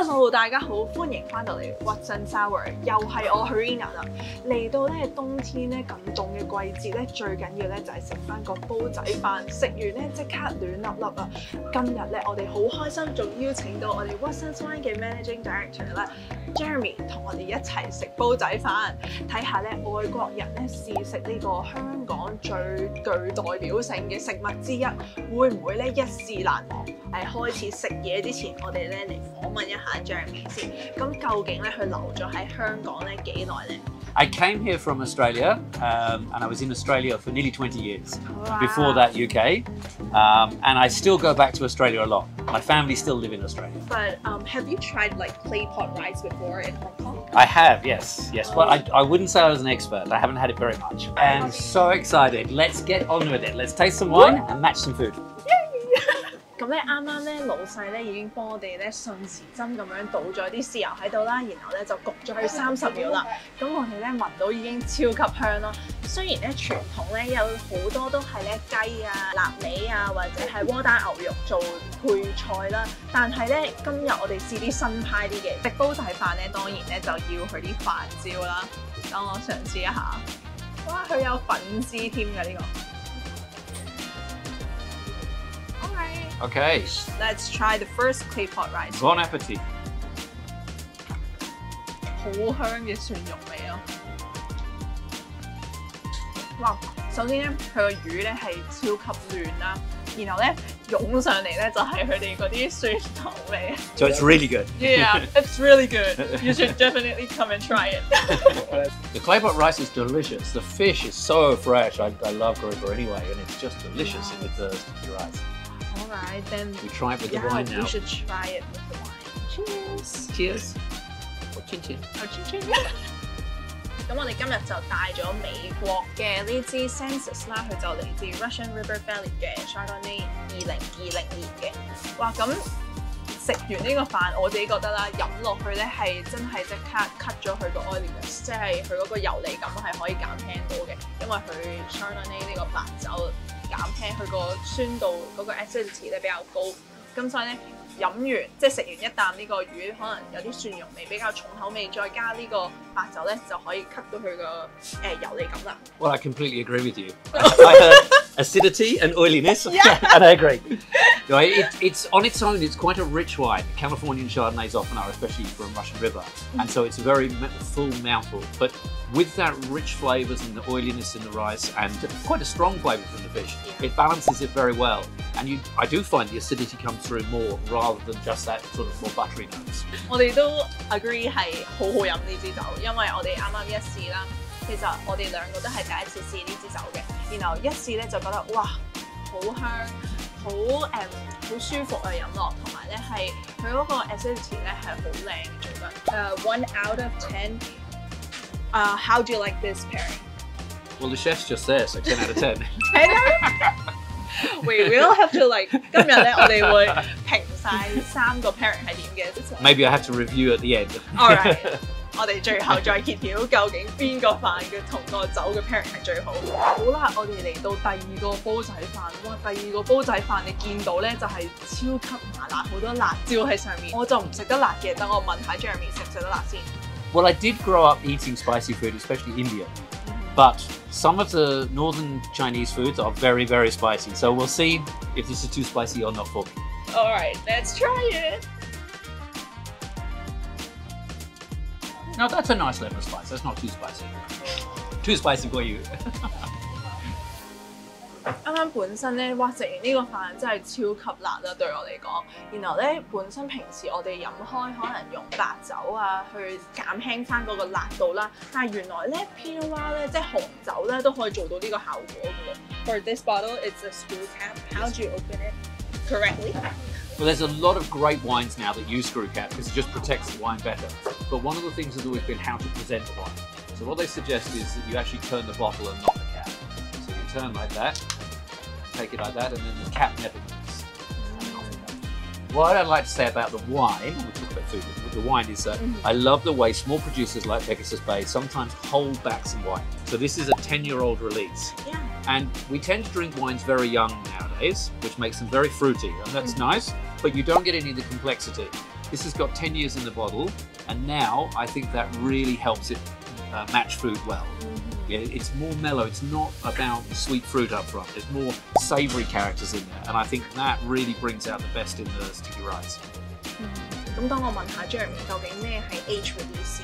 Hello， 大家好，歡迎翻到嚟 Watson Sour， 又係我 Harina 啦。嚟到咧冬天咧咁凍嘅季節咧，最緊要咧就係食翻個煲仔飯，食完咧即刻暖粒粒啊！今日咧我哋好開心，仲邀請到我哋 Watson Sour 嘅 Managing Director 咧 Jeremy 同我哋一齊食煲仔飯，睇下咧外國人咧試食呢個香港最具代表性嘅食物之一，會唔會咧一試難忘？開始食嘢之前，我哋咧嚟訪問一下 Jeremy 先。咁究竟咧佢留咗喺香港咧幾耐咧？ I came here from Australia, and I was in Australia for nearly 20 years. Wow. Before that, UK, and I still go back to Australia a lot. My family still live in Australia. But have you tried like clay pot rice before in Hong Kong? I have, yes. But I wouldn't say I was an expert. I haven't had it very much. And so excited. Let's get on with it. Let's taste some wine and match some food. 咁咧啱啱咧老細咧已經幫我哋咧順時針咁樣倒咗啲豉油喺度啦，然後咧就焗咗佢30秒啦。咁我哋咧聞到已經超級香咯。雖然咧傳統咧有好多都係咧雞啊、臘味啊或者係窩蛋牛肉做配菜啦，但係咧今日我哋試啲新派啲嘅食煲仔飯咧，當然咧就要佢啲飯焦啦。等我嘗試一下，哇！佢有粉絲添㗎呢個。Okay. Let's try the first clay pot rice. Bon appetit. 好香嘅蒜蓉味咯！哇，首先咧佢個魚咧係超級嫩啦，然後咧湧上嚟咧就係佢哋嗰啲蒜頭味。So it's really good. Yeah, it's really good. You should definitely come and try it. The clay pot rice is delicious. The fish is so fresh. I love grouper anyway, and it's just delicious with the sticky rice. Alright, then we try it with the wine now. We should try it with the wine. Cheers! Cheers! Oh, chin chin! Oh, chin chin! 咁我哋今日就帶咗美國嘅呢支 Senses 啦，佢就嚟自 Russian River Valley 嘅 Chardonnay 2020年嘅。哇！咁食完呢個飯，我自己覺得啦，飲落去咧係真係即刻 cut 咗佢個 oiliness， 即係佢嗰個油膩感係可以減輕到嘅，因為佢 Chardonnay 呢個白酒減輕佢個酸度嗰個 acidity 咧比較高，咁所以咧飲完即係食完一啖呢個魚，可能有啲蒜蓉味比較重口味，再加呢個白酒咧就可以 cut 到佢個油膩感啦。Well, I completely agree with you. I heard acidity and oiliness, and I agree. It's on its own. It's quite a rich wine. Californian Chardonnays often are, especially from Russian River, and so it's a very full mouthful. But with that rich flavours and the oiliness in the rice, and quite a strong flavour from the fish, it balances it very well. And I do find the acidity comes through more rather than just that sort of more buttery notes. 我哋都 agree 係好好飲呢支酒，因為我哋啱啱一試啦，其實我哋兩個都係第一次試呢支酒嘅，然後一試咧就覺得哇，好香，好舒服啊飲落，同埋咧係佢嗰個 acidity 咧係好靚嘅做得。1 out of 10. How do you like this pairing? Well, the chef's just there, so 10 out of 10. We will have to like 今日咧，我哋會評晒3個 pairing 係點嘅。Maybe I have to review at the end. Alright， 我哋最後再揭曉究竟邊個飯嘅同個酒嘅 pairing 係最好。好啦，我哋嚟到第二個煲仔飯。哇，第二個煲仔飯你見到咧就係超級麻辣，好多辣椒喺上面。我就唔食得辣嘅，等我問下 Jeremy 食唔食得辣先。Well, I did grow up eating spicy food, especially Indian. But some of the northern Chinese foods are very, very spicy. So we'll see if this is too spicy or not for me. All right, let's try it. No, that's a nice level of spice. That's not too spicy. Too spicy for you. 啱啱本身咧，哇！食完呢個飯真係超級辣啦，對我嚟講。然後咧，本身平時我哋飲開可能用白酒啊，去減輕翻嗰個辣度啦。但係原來咧 Pinot Noir 咧，即係紅酒咧，都可以做到呢個效果嘅喎。For this bottle, it's a screw cap. How do you open it correctly? Well, there's a lot of great wines now that use screw cap because it just protects the wine better. But one of the things has always been how to present the wine. So what they suggest is that you actually turn the bottle and not the cap. So you turn like that. Take it like that, and then the cap never moves. What I'd like to say about the wine, we'll talk about food, but the wine is that I love the way small producers like Pegasus Bay sometimes hold back some wine. So this is a 10-year-old release. Yeah. And we tend to drink wines very young nowadays, which makes them very fruity, and that's nice, but you don't get any of the complexity. This has got 10 years in the bottle, and now I think that really helps it match food well. Yeah, it's more mellow. It's not about sweet fruit up front. There's more savoury characters in there, and I think that really brings out the best in the sticky rice. 咁當我問下 Jeremy 究竟咩係 age release？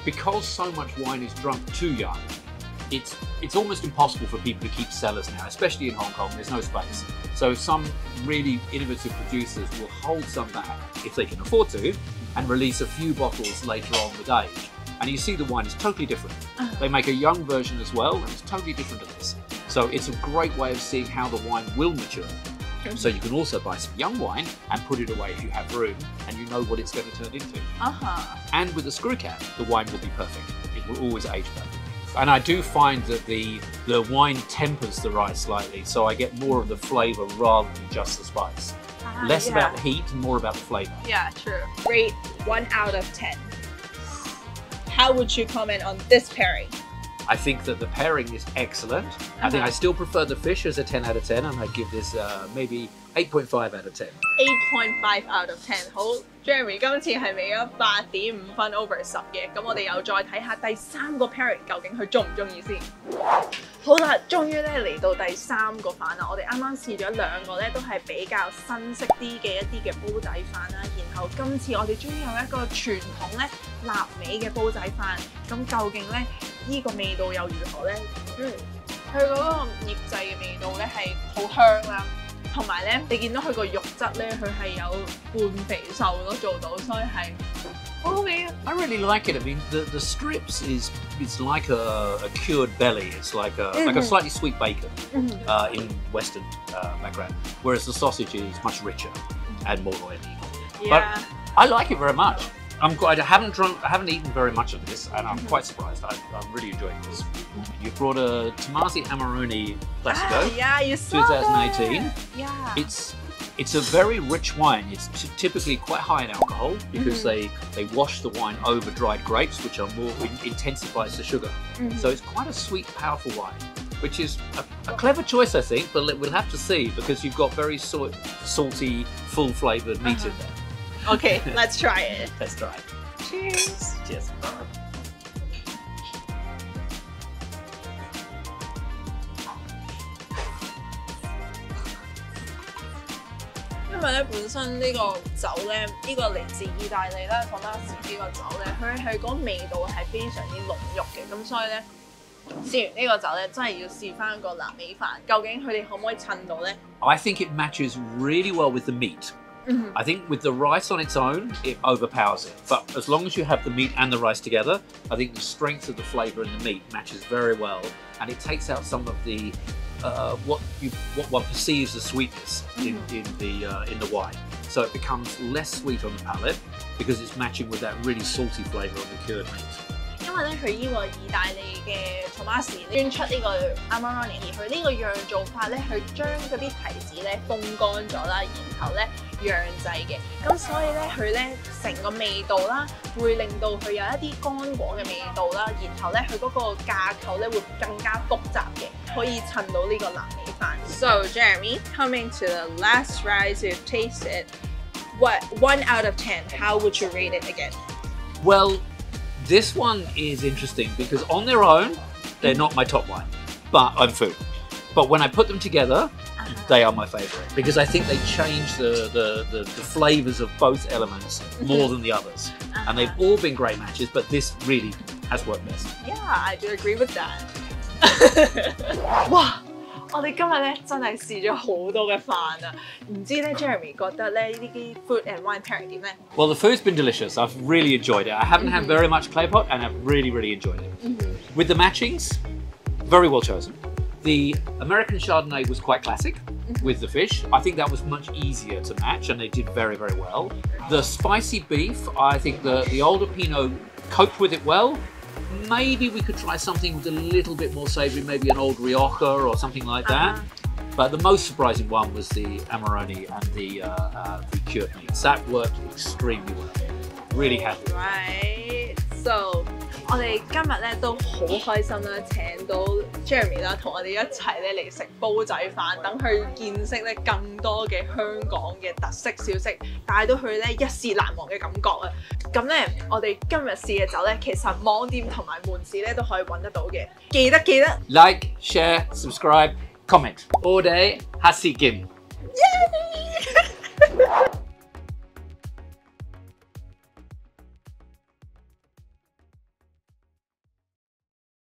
Because so much wine is drunk too young, it's almost impossible for people to keep cellars now, especially in Hong Kong. There's no space. So some really innovative producers will hold some back if they can afford to, and release a few bottles later on with age. And you see the wine is totally different. They make a young version as well, and it's totally different to this. So it's a great way of seeing how the wine will mature. So you can also buy some young wine and put it away if you have room, and you know what it's going to turn into. And with the screw cap, the wine will be perfect. It will always age perfectly. And I do find that the wine tempers the rice slightly, so I get more of the flavour rather than just the spice. Less about the heat and more about the flavour. Yeah, true. Rate 1 out of 10. How would you comment on this pairing? I think that the pairing is excellent. I think I still prefer the fish as a 10 out of 10, and I'd give this maybe 8.5 out of 10. 8.5 out of 10。好 ，Jeremy 今次係俾咗8.5分 over 10嘅，咁我哋又再睇下第3個 pairing 究竟佢中唔中意先。好啦，終於咧嚟到第3個飯啦！我哋啱啱試咗2個咧，都係比較新式啲嘅一啲嘅煲仔飯啦。然後今次我哋終於有一個傳統咧臘味嘅煲仔飯，咁究竟咧呢個味道又如何咧？佢嗰個醃製嘅味道咧係好香啦。同埋咧，你見到佢個肉質咧，佢係有半肥瘦咯做到，所以係好好味啊！ I really like it. I mean, the strips it's like a cured belly. It's like a slightly sweet bacon in Western background, whereas the sausage is much richer and more oily. But I like it very much. I'm quite. I haven't eaten very much of this, and I'm quite surprised. I'm really enjoying this. You brought a Tomasi Amarone Classico, yeah, you saw 2018. That. Yeah, it's a very rich wine. It's typically quite high in alcohol because they wash the wine over dried grapes, which are more intensifies the sugar. So it's quite a sweet, powerful wine, which is a clever choice, I think. But we'll have to see because you've got very salty, full-flavored meat in there. Okay, let's try it. Let's try it. Cheers. Cheers. 因為咧本身呢個酒咧，呢個嚟自意大利啦，Tomasi呢個酒咧，佢係嗰味道係非常之濃郁嘅，咁所以咧試完呢個酒咧，真係要試翻個臘味飯，究竟佢哋可唔可以襯到咧 I think it matches really well with the meat. I think with the rice on its own, it overpowers it. But as long as you have the meat and the rice together, I think the strength of the flavour in the meat matches very well, and it takes out some of the what one perceives as sweetness in the wine. So it becomes less sweet on the palate because it's matching with that really salty flavour of the cured meat. 因為咧佢呢個意大利嘅 Tomasi 專出呢個 Amarone， 而佢呢個釀做法咧，佢將嗰啲提子咧風乾咗啦，然後咧釀製嘅，咁所以咧佢咧成個味道啦，會令到佢有一啲乾果嘅味道啦，然後咧佢嗰個架構咧會更加複雜嘅，可以襯到呢個臘味飯。So Jeremy, coming to the last rice you've tasted, what 1 out of 10? How would you rate it again? Well, this one is interesting because on their own, they're not my top wine, but I'm food. But when I put them together, they are my favourite because I think they change the flavours of both elements more than the others. And they've all been great matches, but this really has worked best. Yeah, I do agree with that. 哇！我哋今日咧真係試咗好多嘅飯啊，唔知咧 Jeremy 覺得咧呢啲 food and wine pairing 點咧 Well, the food's been delicious. I've really enjoyed it. I haven't had very much clay pot, and I've really enjoyed it. With the matchings, very well chosen. The American Chardonnay was quite classic with the fish. I think that was much easier to match, and they did very well. The spicy beef, I think the older Pinot coped with it well. Maybe we could try something with a little bit more savoury, maybe an old Rioja or something like that. But the most surprising one was the Amarone and the cured meats. That worked extremely well. Really happy. Right. So 我哋今日咧都好開心啦，請到 Jeremy 啦，同我哋一齊咧嚟食煲仔飯，等佢見識咧更多嘅香港嘅特色小食，帶到佢咧一試難忘嘅感覺啊！咁咧，我哋今日試嘅酒咧，其實網店同埋門市咧都可以揾得到嘅，記得 Like, share, subscribe, comment. All day, hasikim. Yeah!